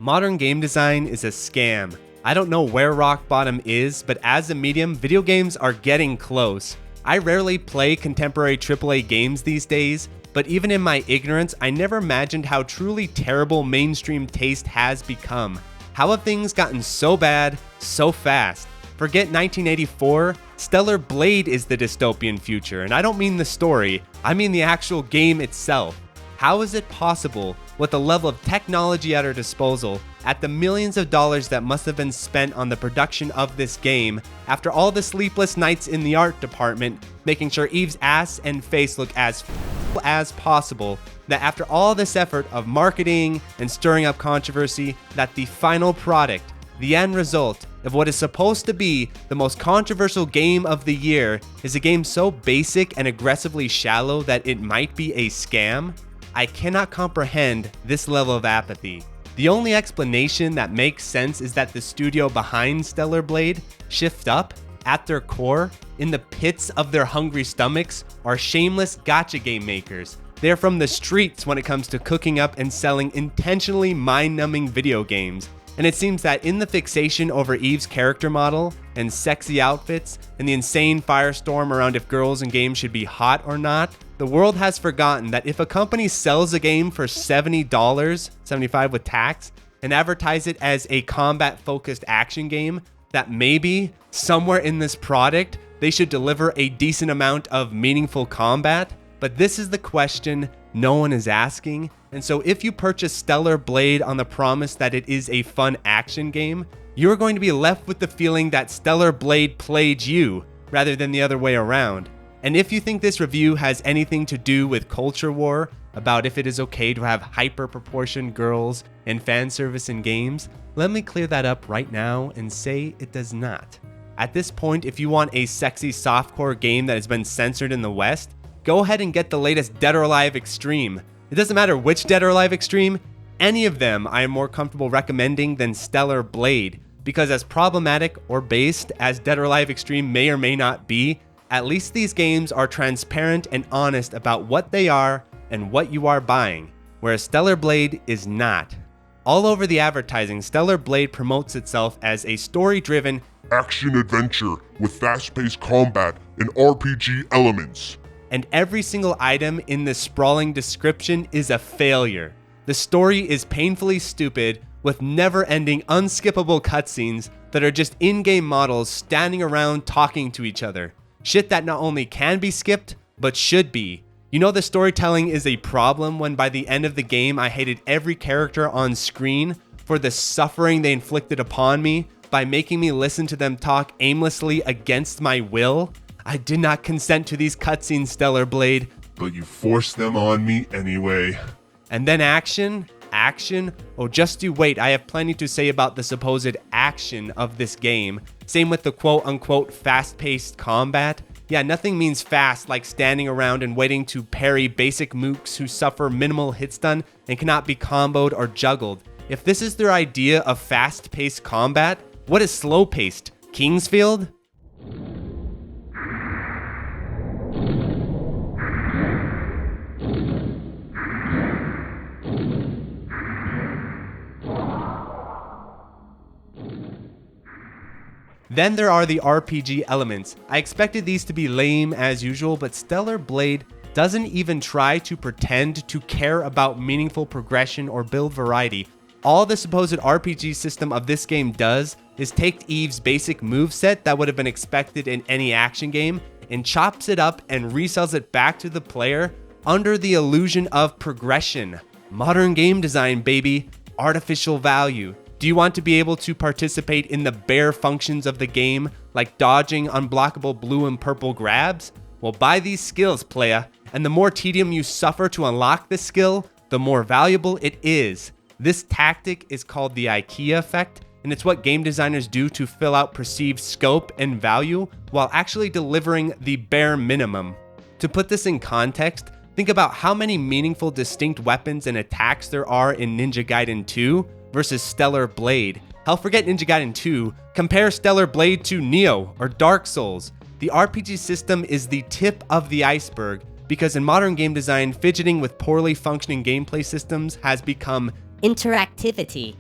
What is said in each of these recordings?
Modern game design is a scam. I don't know where rock bottom is, but as a medium, video games are getting close. I rarely play contemporary AAA games these days, but even in my ignorance, I never imagined how truly terrible mainstream taste has become. How have things gotten so bad, so fast? Forget 1984, Stellar Blade is the dystopian future, and I don't mean the story, I mean the actual game itself. How is it possible, with the level of technology at our disposal, at the millions of dollars that must have been spent on the production of this game, after all the sleepless nights in the art department, making sure Eve's ass and face look as possible, that after all this effort of marketing and stirring up controversy, that the final product, the end result of what is supposed to be the most controversial game of the year, is a game so basic and aggressively shallow that it might be a scam? I cannot comprehend this level of apathy. The only explanation that makes sense is that the studio behind Stellar Blade, Shift Up, at their core, in the pits of their hungry stomachs, are shameless gacha game makers. They're from the streets when it comes to cooking up and selling intentionally mind-numbing video games. And it seems that in the fixation over Eve's character model and sexy outfits and the insane firestorm around if girls in games should be hot or not, the world has forgotten that if a company sells a game for $70, $75 with tax, and advertise it as a combat-focused action game, that maybe somewhere in this product they should deliver a decent amount of meaningful combat. But this is the question no one is asking. And so if you purchase Stellar Blade on the promise that it is a fun action game, you're going to be left with the feeling that Stellar Blade played you rather than the other way around. And if you think this review has anything to do with culture war, about if it is okay to have hyper-proportioned girls and fan service in games, let me clear that up right now and say it does not. At this point, if you want a sexy softcore game that has been censored in the West, go ahead and get the latest Dead or Alive Extreme. It doesn't matter which Dead or Alive Extreme, any of them I am more comfortable recommending than Stellar Blade, because as problematic or based as Dead or Alive Extreme may or may not be, at least these games are transparent and honest about what they are and what you are buying, whereas Stellar Blade is not. All over the advertising, Stellar Blade promotes itself as a story-driven action-adventure with fast-paced combat and RPG elements. And every single item in this sprawling description is a failure. The story is painfully stupid, with never-ending, unskippable cutscenes that are just in-game models standing around talking to each other. Shit that not only can be skipped, but should be. You know the storytelling is a problem when by the end of the game I hated every character on screen for the suffering they inflicted upon me by making me listen to them talk aimlessly against my will? I did not consent to these cutscenes, Stellar Blade. But you forced them on me anyway. And then action? Oh, just you wait, I have plenty to say about the supposed action of this game. Same with the quote-unquote fast-paced combat. Yeah, nothing means fast like standing around and waiting to parry basic mooks who suffer minimal hit stun and cannot be comboed or juggled. If this is their idea of fast-paced combat, what is slow-paced? Kingsfield? Then there are the RPG elements. I expected these to be lame as usual, but Stellar Blade doesn't even try to pretend to care about meaningful progression or build variety. All the supposed RPG system of this game does is take Eve's basic moveset that would have been expected in any action game and chops it up and resells it back to the player under the illusion of progression. Modern game design, baby. Artificial value. Do you want to be able to participate in the bare functions of the game, like dodging unblockable blue and purple grabs? Well, buy these skills, playa, and the more tedium you suffer to unlock this skill, the more valuable it is. This tactic is called the IKEA effect, and it's what game designers do to fill out perceived scope and value while actually delivering the bare minimum. To put this in context, think about how many meaningful distinct weapons and attacks there are in Ninja Gaiden 2 versus Stellar Blade. Hell, forget Ninja Gaiden 2, compare Stellar Blade to Neo or Dark Souls. The RPG system is the tip of the iceberg because in modern game design, fidgeting with poorly functioning gameplay systems has become interactivity.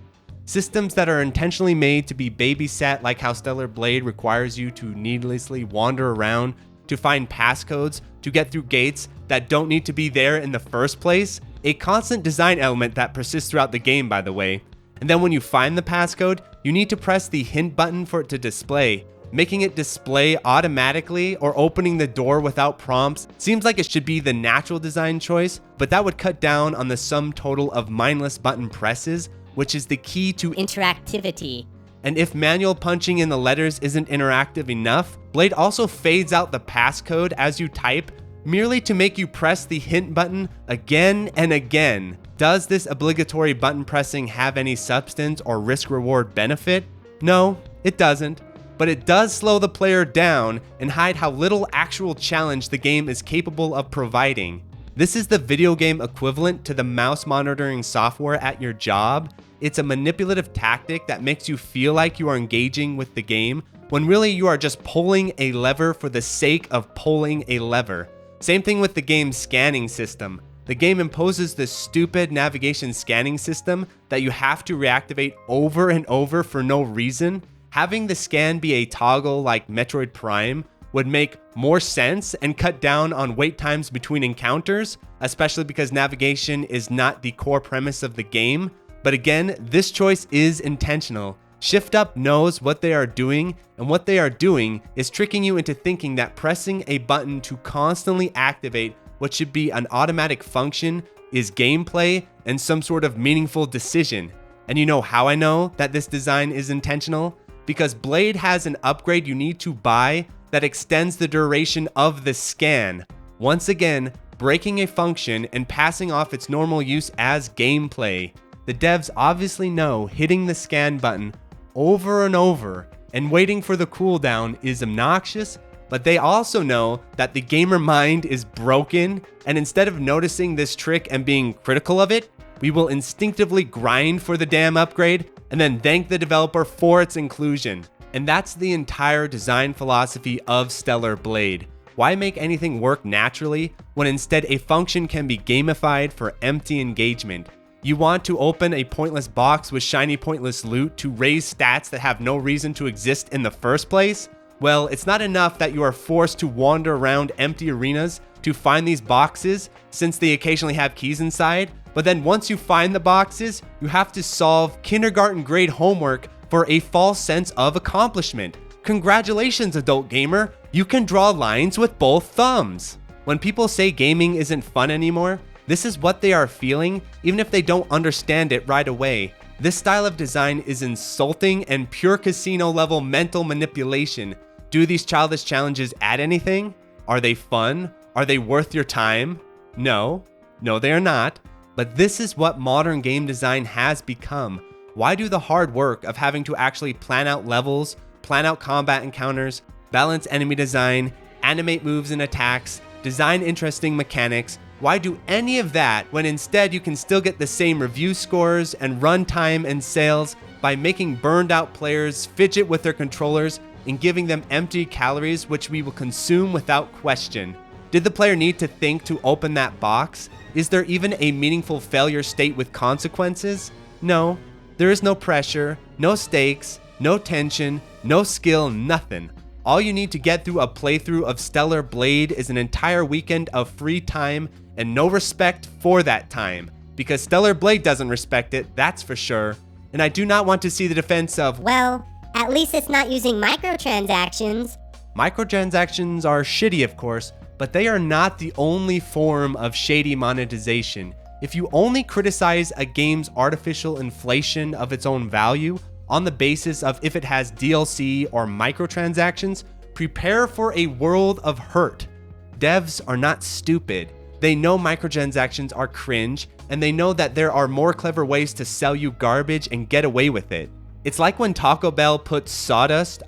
Systems that are intentionally made to be babysat, like how Stellar Blade requires you to needlessly wander around to find passcodes to get through gates that don't need to be there in the first place. A constant design element that persists throughout the game, by the way. And then when you find the passcode, you need to press the hint button for it to display. Making it display automatically or opening the door without prompts seems like it should be the natural design choice, but that would cut down on the sum total of mindless button presses, which is the key to interactivity. And if manual punching in the letters isn't interactive enough, Blade also fades out the passcode as you type, merely to make you press the hint button again and again. Does this obligatory button pressing have any substance or risk-reward benefit? No, it doesn't. But it does slow the player down and hide how little actual challenge the game is capable of providing. This is the video game equivalent to the mouse monitoring software at your job. It's a manipulative tactic that makes you feel like you are engaging with the game, when really you are just pulling a lever for the sake of pulling a lever. Same thing with the game's scanning system. The game imposes this stupid navigation scanning system that you have to reactivate over and over for no reason. Having the scan be a toggle like Metroid Prime would make more sense and cut down on wait times between encounters, especially because navigation is not the core premise of the game. But again, this choice is intentional. Shift Up knows what they are doing, and what they are doing is tricking you into thinking that pressing a button to constantly activate what should be an automatic function is gameplay and some sort of meaningful decision. And you know how I know that this design is intentional? Because Blade has an upgrade you need to buy that extends the duration of the scan. Once again, breaking a function and passing off its normal use as gameplay. The devs obviously know hitting the scan button over and over and waiting for the cooldown is obnoxious, but they also know that the gamer mind is broken, and instead of noticing this trick and being critical of it, we will instinctively grind for the damn upgrade and then thank the developer for its inclusion. And that's the entire design philosophy of Stellar Blade. Why make anything work naturally when instead a function can be gamified for empty engagement? You want to open a pointless box with shiny pointless loot to raise stats that have no reason to exist in the first place? Well, it's not enough that you are forced to wander around empty arenas to find these boxes, since they occasionally have keys inside, but then once you find the boxes, you have to solve kindergarten grade homework for a false sense of accomplishment. Congratulations, adult gamer, you can draw lines with both thumbs. When people say gaming isn't fun anymore, this is what they are feeling, even if they don't understand it right away. This style of design is insulting and pure casino level mental manipulation. Do these childish challenges add anything? Are they fun? Are they worth your time? No, they are not. But this is what modern game design has become. Why do the hard work of having to actually plan out levels, plan out combat encounters, balance enemy design, animate moves and attacks, design interesting mechanics? Why do any of that when instead you can still get the same review scores and runtime and sales by making burned out players fidget with their controllers and giving them empty calories which we will consume without question? Did the player need to think to open that box? Is there even a meaningful failure state with consequences? No. There is no pressure, no stakes, no tension, no skill, nothing. All you need to get through a playthrough of Stellar Blade is an entire weekend of free time and no respect for that time. Because Stellar Blade doesn't respect it, that's for sure. And I do not want to see the defense of, well, at least it's not using microtransactions. Microtransactions are shitty, of course, but they are not the only form of shady monetization. If you only criticize a game's artificial inflation of its own value on the basis of if it has DLC or microtransactions, prepare for a world of hurt. Devs are not stupid. They know microtransactions are cringe, and they know that there are more clever ways to sell you garbage and get away with it. It's like when Taco Bell puts sawdust,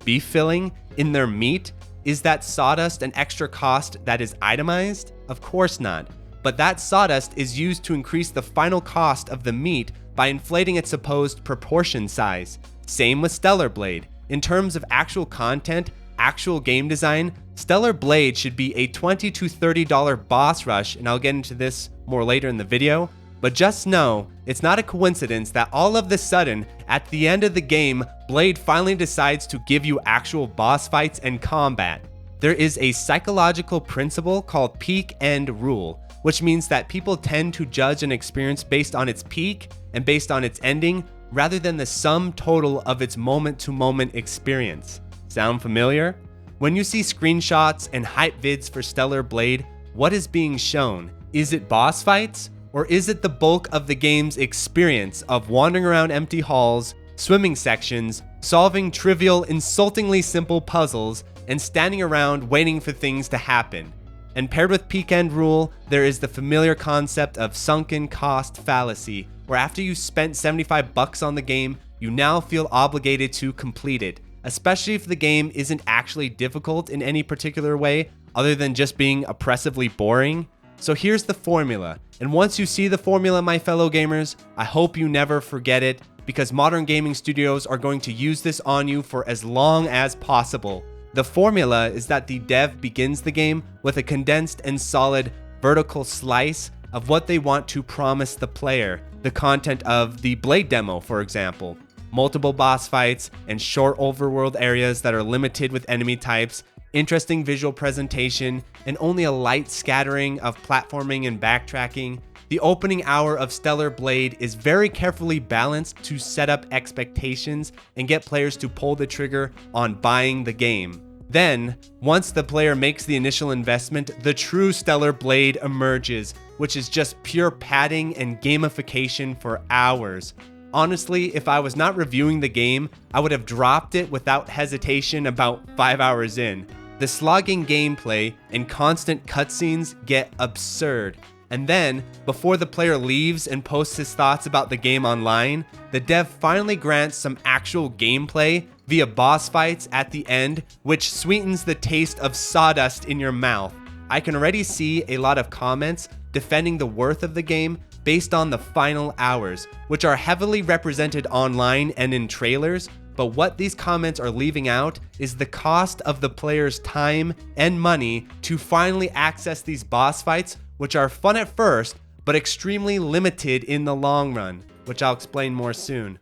beef filling, in their meat. Is that sawdust an extra cost that is itemized? Of course not. But that sawdust is used to increase the final cost of the meat by inflating its supposed proportion size. Same with Stellar Blade. In terms of actual content, actual game design, Stellar Blade should be a $20 to $30 boss rush, and I'll get into this more later in the video, But just know, it's not a coincidence that all of the sudden, at the end of the game, Blade finally decides to give you actual boss fights and combat. There is a psychological principle called peak end rule, which means that people tend to judge an experience based on its peak and based on its ending, rather than the sum total of its moment-to-moment experience. Sound familiar? When you see screenshots and hype vids for Stellar Blade, what is being shown? Is it boss fights? Or is it the bulk of the game's experience of wandering around empty halls, swimming sections, solving trivial, insultingly simple puzzles, and standing around waiting for things to happen? And paired with peak end rule, there is the familiar concept of sunken cost fallacy, where after you spent $75 on the game, you now feel obligated to complete it, especially if the game isn't actually difficult in any particular way, other than just being oppressively boring. So here's the formula, and once you see the formula, my fellow gamers, I hope you never forget it, because modern gaming studios are going to use this on you for as long as possible. The formula is that the dev begins the game with a condensed and solid vertical slice of what they want to promise the player, the content of the Blade demo, for example. Multiple boss fights and short overworld areas that are limited with enemy types, interesting visual presentation, and only a light scattering of platforming and backtracking. The opening hour of Stellar Blade is very carefully balanced to set up expectations and get players to pull the trigger on buying the game. Then, once the player makes the initial investment, the true Stellar Blade emerges, which is just pure padding and gamification for hours. Honestly, if I was not reviewing the game, I would have dropped it without hesitation about 5 hours in. The slogging gameplay and constant cutscenes get absurd. And then, before the player leaves and posts his thoughts about the game online, the dev finally grants some actual gameplay via boss fights at the end, which sweetens the taste of sawdust in your mouth. I can already see a lot of comments defending the worth of the game based on the final hours, which are heavily represented online and in trailers, but what these comments are leaving out is the cost of the player's time and money to finally access these boss fights, which are fun at first, but extremely limited in the long run, which I'll explain more soon.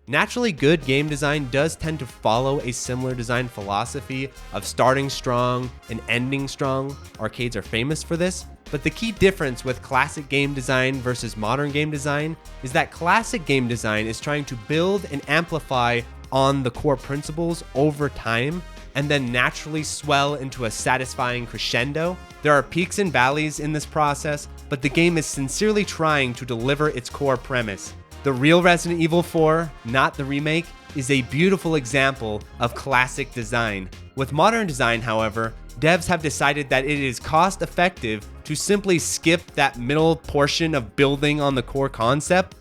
Naturally, good game design does tend to follow a similar design philosophy of starting strong and ending strong. Arcades are famous for this, but the key difference with classic game design versus modern game design is that classic game design is trying to build and amplify on the core principles over time and then naturally swell into a satisfying crescendo. There are peaks and valleys in this process, but the game is sincerely trying to deliver its core premise. The real Resident Evil 4, not the remake, is a beautiful example of classic design. With modern design, however, devs have decided that it is cost effective to simply skip that middle portion of building on the core concept.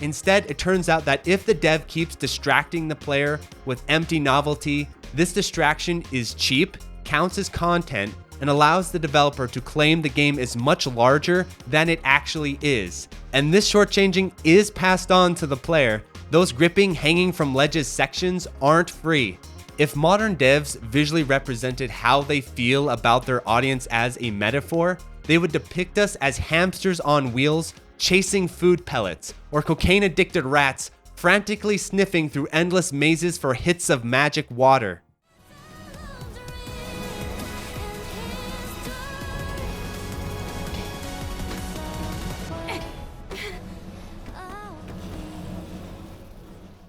Instead, it turns out that if the dev keeps distracting the player with empty novelty, this distraction is cheap, counts as content, and allows the developer to claim the game is much larger than it actually is. And this shortchanging is passed on to the player. Those gripping, hanging from ledges sections aren't free. If modern devs visually represented how they feel about their audience as a metaphor, they would depict us as hamsters on wheels chasing food pellets, or cocaine-addicted rats frantically sniffing through endless mazes for hits of magic water.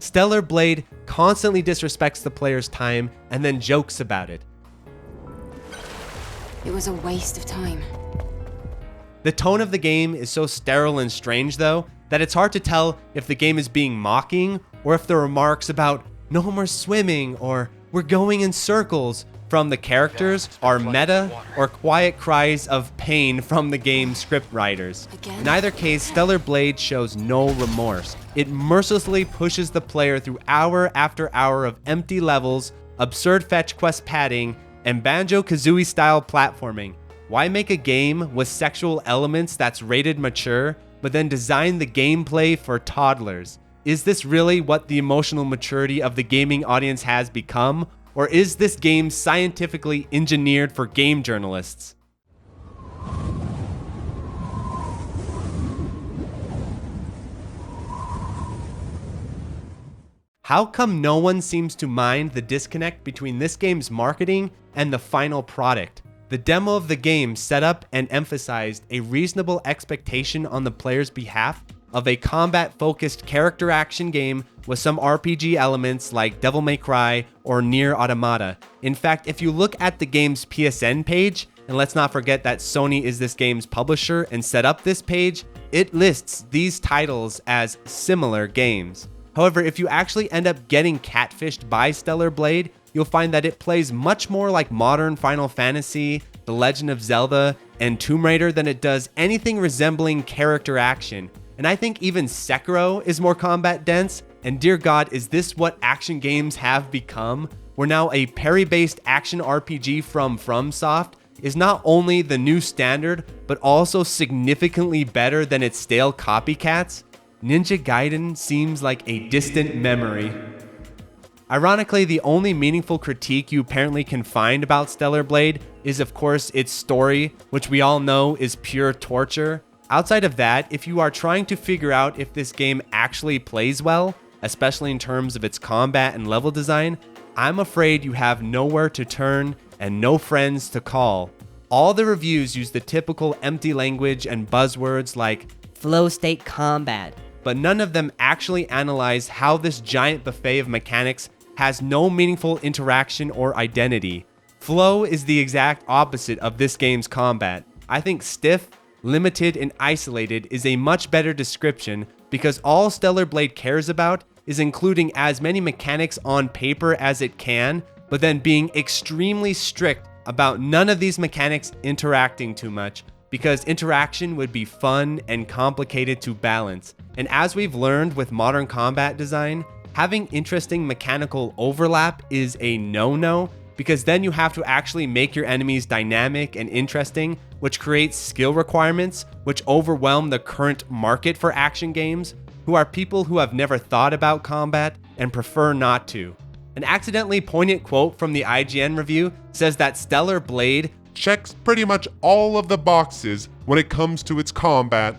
Stellar Blade constantly disrespects the player's time and then jokes about it. It was a waste of time. The tone of the game is so sterile and strange, though, that it's hard to tell if the game is being mocking or if the remarks about no more swimming or we're going in circles from the characters are meta or quiet cries of pain from the game's scriptwriters. In either case, Stellar Blade shows no remorse. It mercilessly pushes the player through hour after hour of empty levels, absurd fetch quest padding, and Banjo-Kazooie style platforming. Why make a game with sexual elements that's rated mature but then designed the gameplay for toddlers. Is this really what the emotional maturity of the gaming audience has become? Or is this game scientifically engineered for game journalists? How come no one seems to mind the disconnect between this game's marketing and the final product? The demo of the game set up and emphasized a reasonable expectation on the player's behalf of a combat-focused character action game with some RPG elements like Devil May Cry or Nier Automata. In fact, if you look at the game's PSN page, and let's not forget that Sony is this game's publisher and set up this page, it lists these titles as similar games. However, if you actually end up getting catfished by Stellar Blade, you'll find that it plays much more like modern Final Fantasy, The Legend of Zelda, and Tomb Raider than it does anything resembling character action. And I think even Sekiro is more combat dense, and dear God, is this what action games have become? Where now a parry-based action RPG from FromSoft is not only the new standard, but also significantly better than its stale copycats? Ninja Gaiden seems like a distant memory. Ironically, the only meaningful critique you apparently can find about Stellar Blade is of course its story, which we all know is pure torture. Outside of that, if you are trying to figure out if this game actually plays well, especially in terms of its combat and level design, I'm afraid you have nowhere to turn and no friends to call. All the reviews use the typical empty language and buzzwords like flow state combat, but none of them actually analyze how this giant buffet of mechanics has no meaningful interaction or identity. Flow is the exact opposite of this game's combat. I think stiff, limited, and isolated is a much better description because all Stellar Blade cares about is including as many mechanics on paper as it can, but then being extremely strict about none of these mechanics interacting too much, because interaction would be fun and complicated to balance. And as we've learned with modern combat design, having interesting mechanical overlap is a no-no, because then you have to actually make your enemies dynamic and interesting, which creates skill requirements which overwhelm the current market for action games, who are people who have never thought about combat and prefer not to. An accidentally poignant quote from the IGN review says that Stellar Blade checks pretty much all of the boxes when it comes to its combat.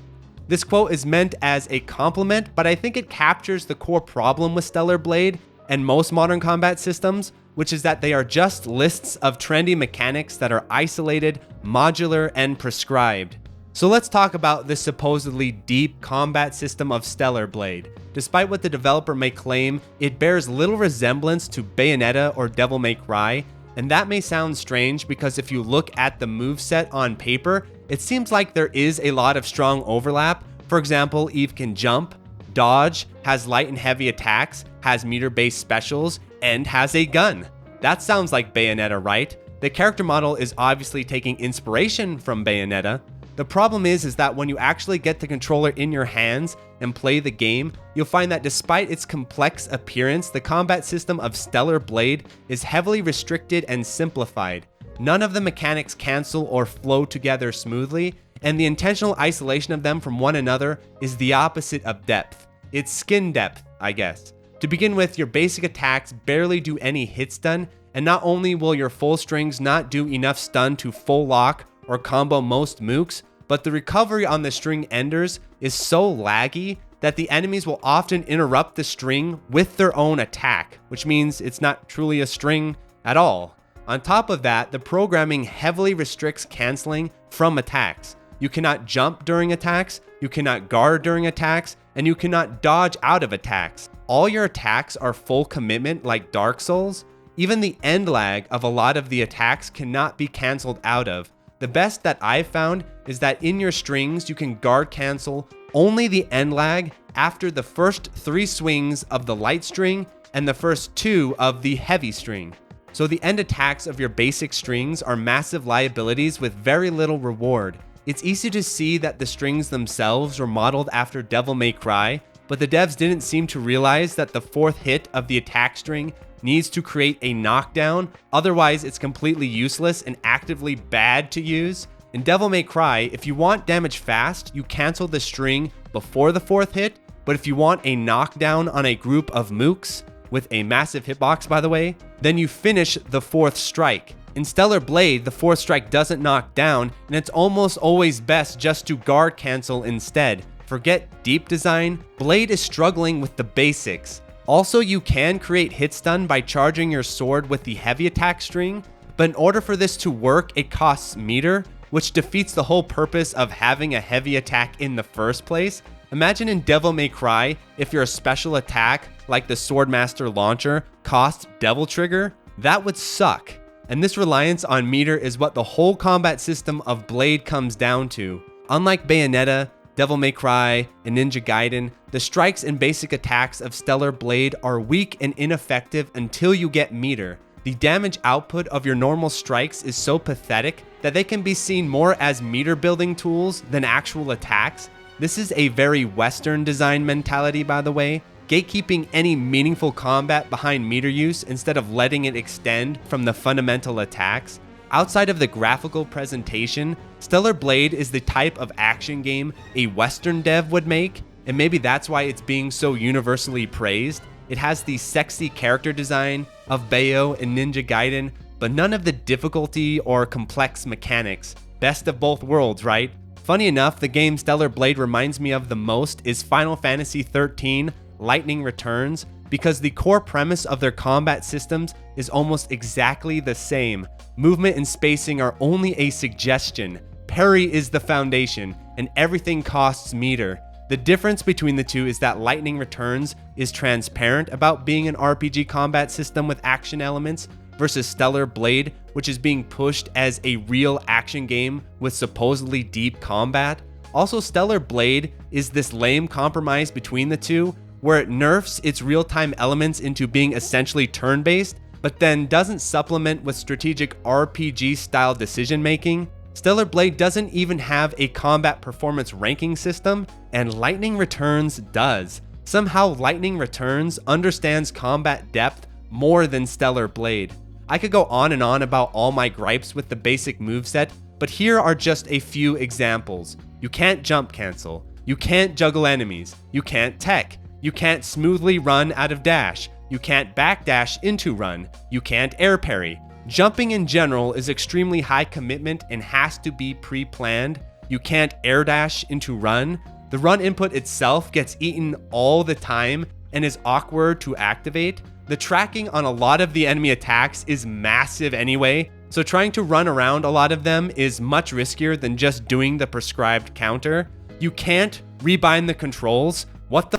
This quote is meant as a compliment, but I think it captures the core problem with Stellar Blade and most modern combat systems, which is that they are just lists of trendy mechanics that are isolated, modular, and prescribed. So let's talk about this supposedly deep combat system of Stellar Blade. Despite what the developer may claim, it bears little resemblance to Bayonetta or Devil May Cry, and that may sound strange because if you look at the moveset on paper, it seems like there is a lot of strong overlap. For example, Eve can jump, dodge, has light and heavy attacks, has meter-based specials, and has a gun. That sounds like Bayonetta, right? The character model is obviously taking inspiration from Bayonetta. The problem is that when you actually get the controller in your hands and play the game, you'll find that despite its complex appearance, the combat system of Stellar Blade is heavily restricted and simplified. None of the mechanics cancel or flow together smoothly, and the intentional isolation of them from one another is the opposite of depth. It's skin depth, I guess. To begin with, your basic attacks barely do any hit stun, and not only will your full strings not do enough stun to full lock or combo most mooks, but the recovery on the string enders is so laggy that the enemies will often interrupt the string with their own attack, which means it's not truly a string at all. On top of that, the programming heavily restricts canceling from attacks. You cannot jump during attacks, you cannot guard during attacks, and you cannot dodge out of attacks. All your attacks are full commitment like Dark Souls. Even the end lag of a lot of the attacks cannot be canceled out of. The best that I've found is that in your strings, you can guard cancel only the end lag after the first 3 swings of the light string and the first 2 of the heavy string. So the end attacks of your basic strings are massive liabilities with very little reward. It's easy to see that the strings themselves were modeled after Devil May Cry, but the devs didn't seem to realize that the 4th hit of the attack string needs to create a knockdown, otherwise it's completely useless and actively bad to use. In Devil May Cry, if you want damage fast, you cancel the string before the 4th hit, but if you want a knockdown on a group of mooks, with a massive hitbox by the way, then you finish the 4th strike. In Stellar Blade, the 4th strike doesn't knock down, and it's almost always best just to guard cancel instead. Forget deep design, Blade is struggling with the basics. Also, you can create hit stun by charging your sword with the heavy attack string, but in order for this to work, it costs meter, which defeats the whole purpose of having a heavy attack in the first place. Imagine in Devil May Cry if your special attack, like the Swordmaster launcher, costs Devil Trigger. That would suck. And this reliance on meter is what the whole combat system of Blade comes down to. Unlike Bayonetta, Devil May Cry, and Ninja Gaiden, the strikes and basic attacks of Stellar Blade are weak and ineffective until you get meter. The damage output of your normal strikes is so pathetic that they can be seen more as meter building tools than actual attacks. This is a very Western design mentality, by the way, gatekeeping any meaningful combat behind meter use instead of letting it extend from the fundamental attacks. Outside of the graphical presentation, Stellar Blade is the type of action game a Western dev would make, and maybe that's why it's being so universally praised. It has the sexy character design of Bayo and Ninja Gaiden, but none of the difficulty or complex mechanics. Best of both worlds, right? Funny enough, the game Stellar Blade reminds me of the most is Final Fantasy XIII Lightning Returns, because the core premise of their combat systems is almost exactly the same. Movement and spacing are only a suggestion. Parry is the foundation, and everything costs meter. The difference between the two is that Lightning Returns is transparent about being an RPG combat system with action elements, versus Stellar Blade, which is being pushed as a real action game with supposedly deep combat. Also, Stellar Blade is this lame compromise between the two, where it nerfs its real-time elements into being essentially turn-based, but then doesn't supplement with strategic RPG-style decision-making. Stellar Blade doesn't even have a combat performance ranking system, and Lightning Returns does. Somehow Lightning Returns understands combat depth more than Stellar Blade. I could go on and on about all my gripes with the basic moveset, but here are just a few examples. You can't jump cancel, you can't juggle enemies, you can't tech, you can't smoothly run out of dash, you can't backdash into run, you can't air parry. Jumping in general is extremely high commitment and has to be pre-planned. You can't air dash into run. The run input itself gets eaten all the time and is awkward to activate. The tracking on a lot of the enemy attacks is massive anyway, so trying to run around a lot of them is much riskier than just doing the prescribed counter. You can't rebind the controls. What the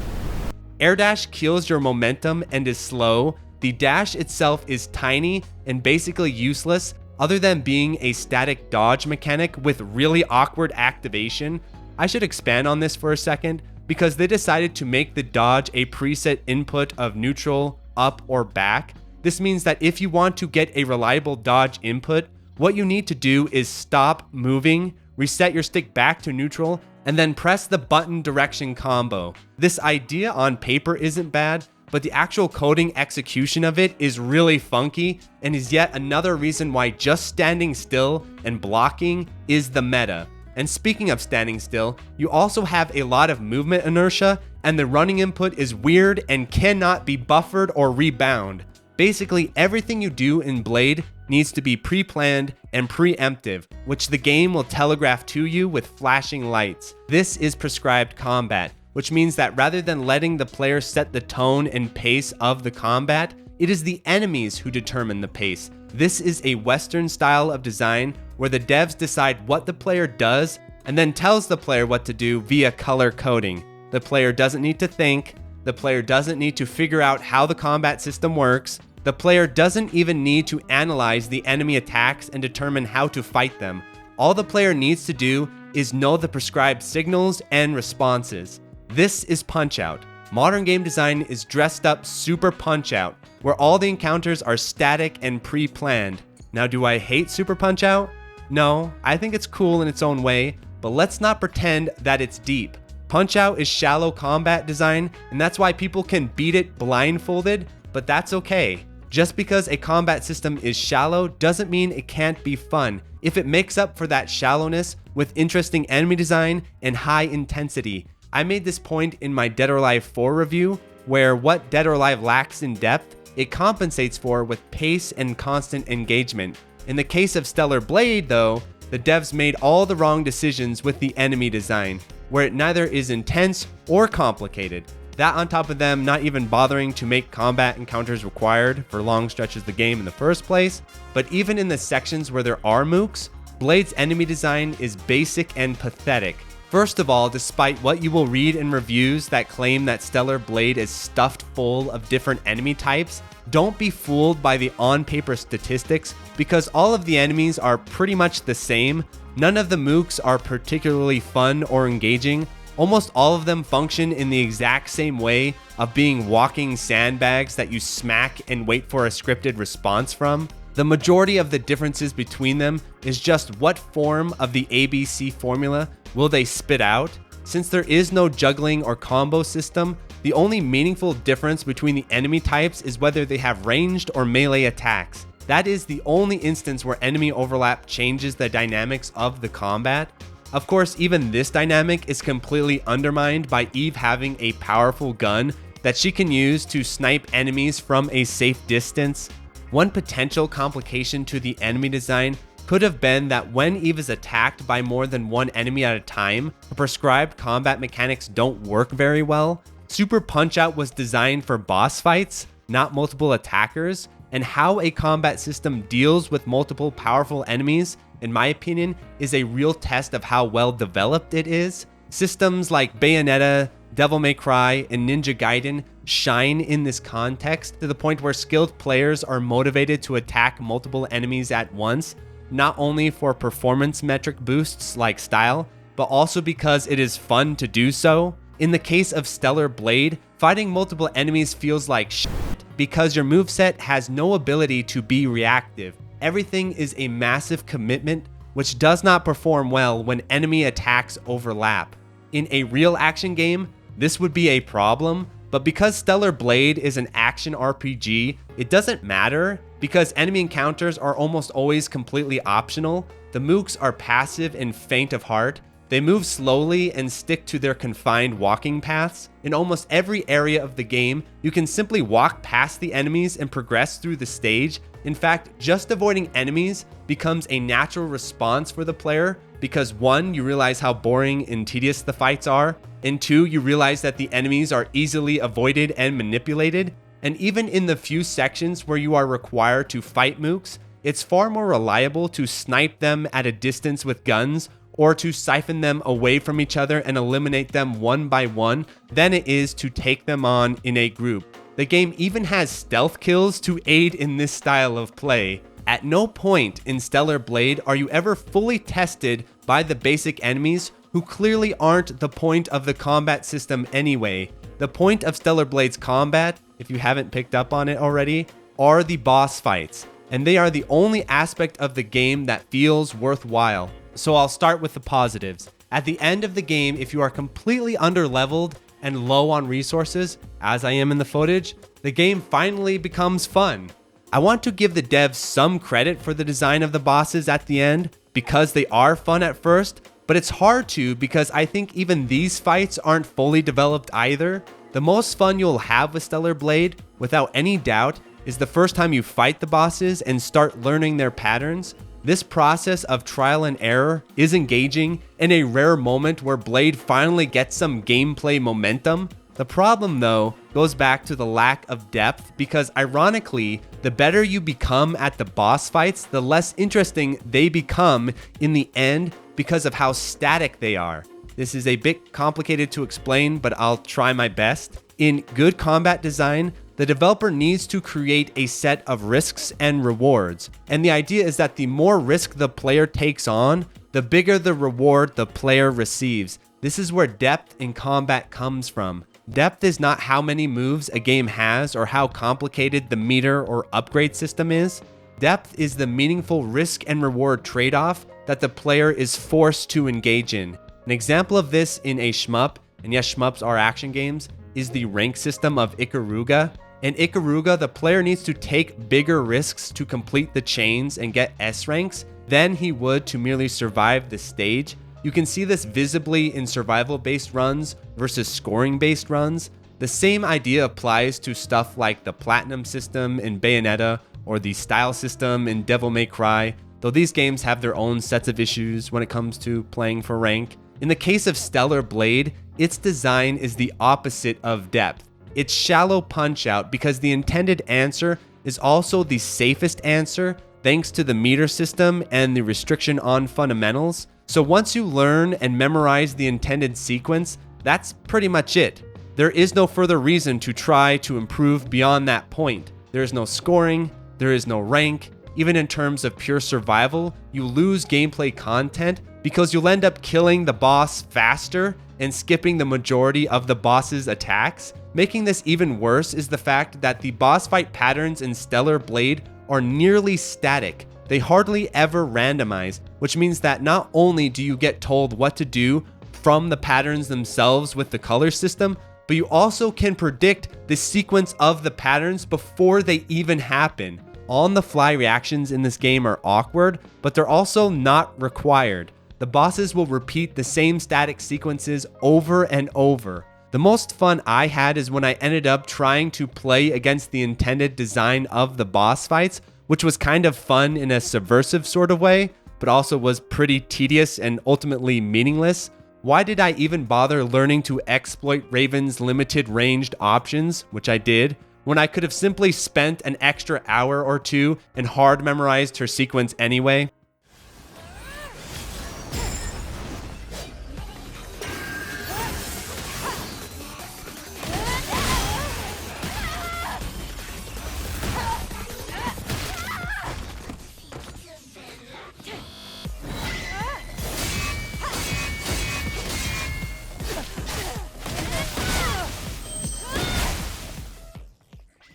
air dash kills your momentum and is slow. The dash itself is tiny and basically useless other than being a static dodge mechanic with really awkward activation. I should expand on this for a second because they decided to make the dodge a preset input of neutral, up, or back. This means that if you want to get a reliable dodge input, what you need to do is stop moving, reset your stick back to neutral, and then press the button direction combo. This idea on paper isn't bad, but the actual coding execution of it is really funky and is yet another reason why just standing still and blocking is the meta. And speaking of standing still, you also have a lot of movement inertia, and the running input is weird and cannot be buffered or rebound. Basically, everything you do in Blade needs to be pre-planned and preemptive, which the game will telegraph to you with flashing lights. This is prescribed combat, which means that rather than letting the player set the tone and pace of the combat, it is the enemies who determine the pace. This is a Western style of design where the devs decide what the player does and then tells the player what to do via color coding. The player doesn't need to think, the player doesn't need to figure out how the combat system works, the player doesn't even need to analyze the enemy attacks and determine how to fight them. All the player needs to do is know the prescribed signals and responses. This is Punch-Out. Modern game design is dressed up super Punch-Out, where all the encounters are static and pre-planned. Now, do I hate Super Punch-Out? No, I think it's cool in its own way, but let's not pretend that it's deep. Punch-Out is shallow combat design, and that's why people can beat it blindfolded, but that's okay. Just because a combat system is shallow doesn't mean it can't be fun. if it makes up for that shallowness with interesting enemy design and high intensity. I made this point in my Dead or Alive 4 review, where what Dead or Alive lacks in depth, it compensates for with pace and constant engagement. In the case of Stellar Blade though, the devs made all the wrong decisions with the enemy design, where it neither is intense or complicated. That on top of them not even bothering to make combat encounters required for long stretches of the game in the first place, but even in the sections where there are mooks, Blade's enemy design is basic and pathetic. First of all, despite what you will read in reviews that claim that Stellar Blade is stuffed full of different enemy types, don't be fooled by the on-paper statistics, because all of the enemies are pretty much the same. None of the mooks are particularly fun or engaging. Almost all of them function in the exact same way of being walking sandbags that you smack and wait for a scripted response from. The majority of the differences between them is just what form of the ABC formula will they spit out. Since there is no juggling or combo system, the only meaningful difference between the enemy types is whether they have ranged or melee attacks. That is the only instance where enemy overlap changes the dynamics of the combat. Of course, even this dynamic is completely undermined by Eve having a powerful gun that she can use to snipe enemies from a safe distance. One potential complication to the enemy design could have been that when Eve is attacked by more than one enemy at a time, the prescribed combat mechanics don't work very well. Super Punch-Out was designed for boss fights, not multiple attackers, and how a combat system deals with multiple powerful enemies, in my opinion, is a real test of how well developed it is. Systems like Bayonetta, Devil May Cry, and Ninja Gaiden shine in this context to the point where skilled players are motivated to attack multiple enemies at once, not only for performance metric boosts like style, but also because it is fun to do so. In the case of Stellar Blade, fighting multiple enemies feels like shit because your moveset has no ability to be reactive. Everything is a massive commitment, which does not perform well when enemy attacks overlap. In a real action game, this would be a problem, but because Stellar Blade is an action RPG, it doesn't matter because enemy encounters are almost always completely optional. The mooks are passive and faint of heart. They move slowly and stick to their confined walking paths. In almost every area of the game, you can simply walk past the enemies and progress through the stage. In fact, just avoiding enemies becomes a natural response for the player because 1, you realize how boring and tedious the fights are, and 2, you realize that the enemies are easily avoided and manipulated. And even in the few sections where you are required to fight mooks, it's far more reliable to snipe them at a distance with guns or to siphon them away from each other and eliminate them one by one than it is to take them on in a group. The game even has stealth kills to aid in this style of play. At no point in Stellar Blade are you ever fully tested by the basic enemies who clearly aren't the point of the combat system anyway. The point of Stellar Blade's combat, if you haven't picked up on it already, are the boss fights, and they are the only aspect of the game that feels worthwhile. So I'll start with the positives. At the end of the game, if you are completely underleveled and low on resources, as I am in the footage, the game finally becomes fun. I want to give the devs some credit for the design of the bosses at the end because they are fun at first, but it's hard to because I think even these fights aren't fully developed either. The most fun you'll have with Stellar Blade, without any doubt, is the first time you fight the bosses and start learning their patterns. This process of trial and error is engaging and a rare moment where Blade finally gets some gameplay momentum. The problem though goes back to the lack of depth because ironically, the better you become at the boss fights, the less interesting they become in the end because of how static they are. This is a bit complicated to explain, but I'll try my best. In good combat design, the developer needs to create a set of risks and rewards. And the idea is that the more risk the player takes on, the bigger the reward the player receives. This is where depth in combat comes from. Depth is not how many moves a game has or how complicated the meter or upgrade system is. Depth is the meaningful risk and reward trade-off that the player is forced to engage in. An example of this in a shmup, and yes, shmups are action games, is the rank system of Ikaruga. In Ikaruga, the player needs to take bigger risks to complete the chains and get S ranks, than he would to merely survive the stage. You can see this visibly in survival-based runs versus scoring-based runs. The same idea applies to stuff like the Platinum system in Bayonetta or the style system in Devil May Cry, though these games have their own sets of issues when it comes to playing for rank. In the case of Stellar Blade, its design is the opposite of depth. It's shallow punch-out because the intended answer is also the safest answer thanks to the meter system and the restriction on fundamentals. So once you learn and memorize the intended sequence, that's pretty much it. There is no further reason to try to improve beyond that point. There is no scoring, there is no rank. Even in terms of pure survival, you lose gameplay content because you'll end up killing the boss faster and skipping the majority of the boss's attacks. Making this even worse is the fact that the boss fight patterns in Stellar Blade are nearly static. They hardly ever randomize, which means that not only do you get told what to do from the patterns themselves with the color system, but you also can predict the sequence of the patterns before they even happen. On-the-fly reactions in this game are awkward, but they're also not required. The bosses will repeat the same static sequences over and over. The most fun I had is when I ended up trying to play against the intended design of the boss fights, which was kind of fun in a subversive sort of way, but also was pretty tedious and ultimately meaningless. Why did I even bother learning to exploit Raven's limited ranged options, which I did, when I could have simply spent an extra hour or two and hard memorized her sequence anyway?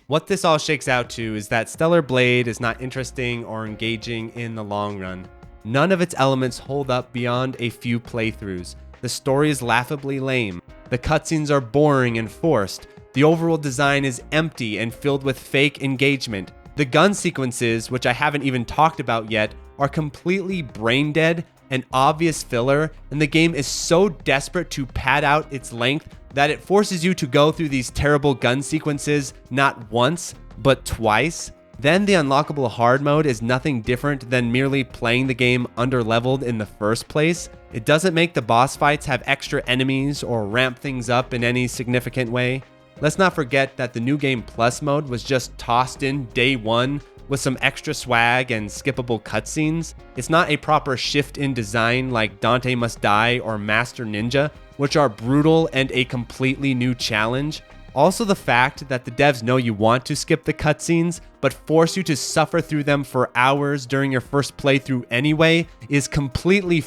What this all shakes out to is that Stellar Blade is not interesting or engaging in the long run. None of its elements hold up beyond a few playthroughs. The story is laughably lame. The cutscenes are boring and forced. The overall design is empty and filled with fake engagement. The gun sequences, which I haven't even talked about yet, are completely brain dead and obvious filler, and the game is so desperate to pad out its length that it forces you to go through these terrible gun sequences not once, but twice. Then the unlockable hard mode is nothing different than merely playing the game underleveled in the first place. It doesn't make the boss fights have extra enemies or ramp things up in any significant way. Let's not forget that the New Game Plus mode was just tossed in day one with some extra swag and skippable cutscenes. It's not a proper shift in design like Dante Must Die or Master Ninja, which are brutal and a completely new challenge. Also, the fact that the devs know you want to skip the cutscenes, but force you to suffer through them for hours during your first playthrough anyway, is completely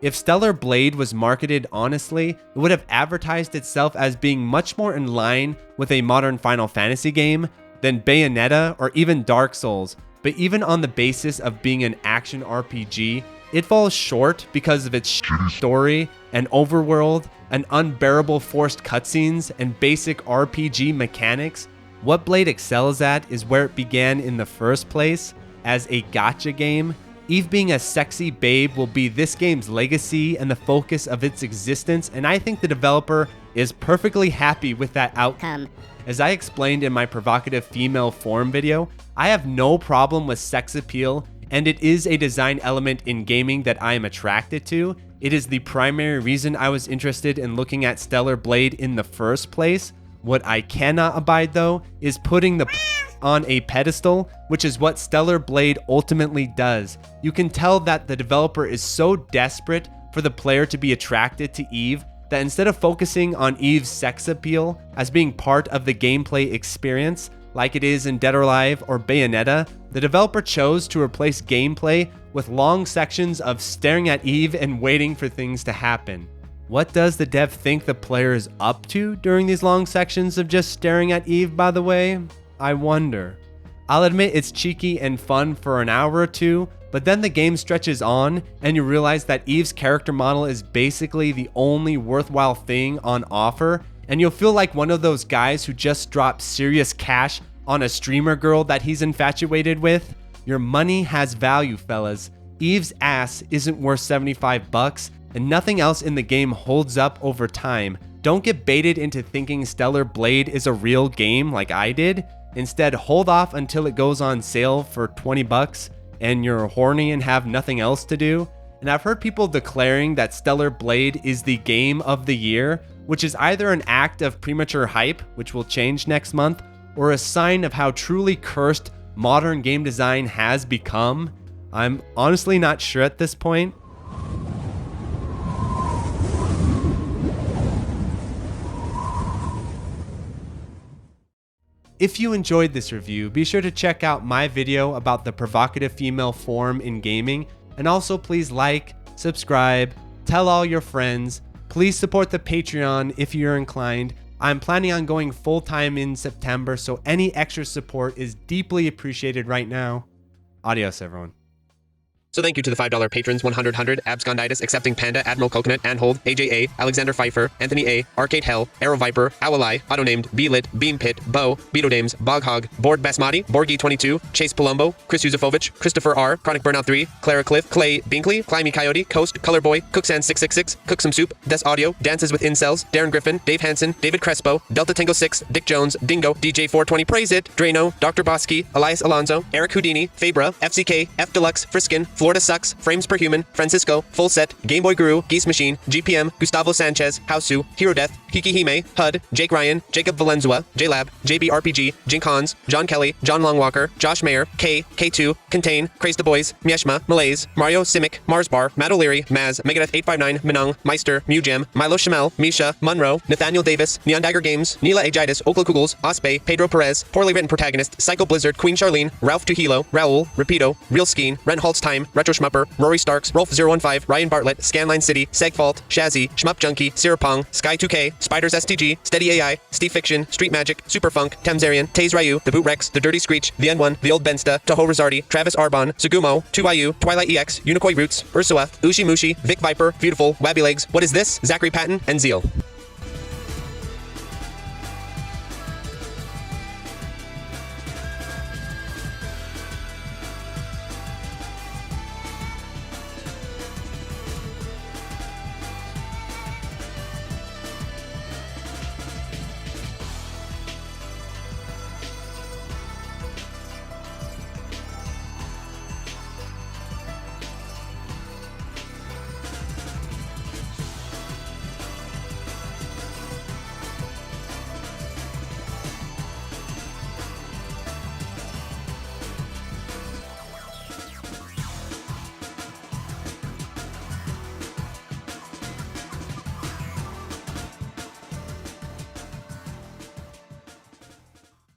If Stellar Blade was marketed honestly, it would have advertised itself as being much more in line with a modern Final Fantasy game than Bayonetta or even Dark Souls. But even on the basis of being an action RPG, it falls short because of its story and overworld and unbearable forced cutscenes and basic RPG mechanics. What Blade excels at is where it began in the first place, as a gacha game. Eve being a sexy babe will be this game's legacy and the focus of its existence, and I think the developer is perfectly happy with that outcome. As I explained in my provocative female forum video, I have no problem with sex appeal, and it is a design element in gaming that I am attracted to. It is the primary reason I was interested in looking at Stellar Blade in the first place. What I cannot abide though is putting the on a pedestal, which is what Stellar Blade ultimately does. You can tell that the developer is so desperate for the player to be attracted to Eve that instead of focusing on Eve's sex appeal as being part of the gameplay experience, like it is in Dead or Alive or Bayonetta, the developer chose to replace gameplay with long sections of staring at Eve and waiting for things to happen. What does the dev think the player is up to during these long sections of just staring at Eve, by the way? I wonder. I'll admit it's cheeky and fun for an hour or two, but then the game stretches on and you realize that Eve's character model is basically the only worthwhile thing on offer, and you'll feel like one of those guys who just dropped serious cash on a streamer girl that he's infatuated with. Your money has value, fellas. Eve's ass isn't worth 75 bucks, and nothing else in the game holds up over time. Don't get baited into thinking Stellar Blade is a real game like I did. Instead, hold off until it goes on sale for 20 bucks and you're horny and have nothing else to do. And I've heard people declaring that Stellar Blade is the game of the year, which is either an act of premature hype, which will change next month, or a sign of how truly cursed modern game design has become. I'm honestly not sure at this point. If you enjoyed this review, be sure to check out my video about the provocative female form in gaming, and also please like, subscribe, tell all your friends. Please support the Patreon if you're inclined. I'm planning on going full-time in September, so any extra support is deeply appreciated right now. Adios, everyone. So thank you to the $5 patrons, 100, Absconditis, Accepting Panda, Admiral Coconut, Anhold, AJA, Alexander Pfeiffer, Anthony A, Arcade Hell, Arrow Viper, Owleye, Autonamed, Beelit, Beam Pit, Bo, Beetle Dames, Boghog, Board Basmati, Borgie22, Chase Palumbo, Chris Yuzefovich, Christopher R, Chronic Burnout 3, Clara Cliff, Clay Binkley, Climby Coyote, Coast, Colorboy, Cooksan666, Cook Some Soup, Des Audio, Dances with Incels, Darren Griffin, Dave Hansen, David Crespo, Delta Tango 6, Dick Jones, Dingo, DJ420, Praise It, Drano, Dr. Bosky, Elias Alonso, Eric Houdini, Fabra, FCK, F Deluxe, Friskin, Florida Sucks, Frames Per Human, Francisco, Full Set, Game Boy Guru, Geese Machine, GPM, Gustavo Sanchez, Hausu, Hero Death, Hikihime, HUD, Jake Ryan, Jacob Valenzuela, JLab, JBRPG, Jink Hans, John Kelly, John Longwalker, Josh Mayer, K, K2, Contain, Craze the Boys, Mieshma, Malaise, Mario Simic, Mars Bar, Matt O'Leary, Maz, Megadeth 859, Minung, Meister, Mewjam, Milo Shamel, Misha, Munro, Nathaniel Davis, Neon Dagger Games, Neela Agitis, Okla Kugels, Ospe, Pedro Perez, Poorly Written Protagonist, Psycho Blizzard, Queen Charlene, Ralph Tuhilo, Raul, Rapido, Real Skeen, Rent Halt's Time, Retro Schmupper, Rory Starks, Rolf015, Ryan Bartlett, Scanline City, Segfault, Shazzy, Shmup Junkie, Sirapong, Sky2K, Spiders STG, Steady AI, Steve Fiction, Street Magic, Superfunk, Tamzarian, Taze Ryu, The Boot Rex, The Dirty Screech, The N1, The Old Bensta, Toho Rosardi, Travis Arbon, Sugumo, 2IU, Twilight EX, Unikoi Roots, Ursua, Ushi Mushi, Vic Viper, Beautiful, Wabby Legs, What Is This, Zachary Patton, and Zeal.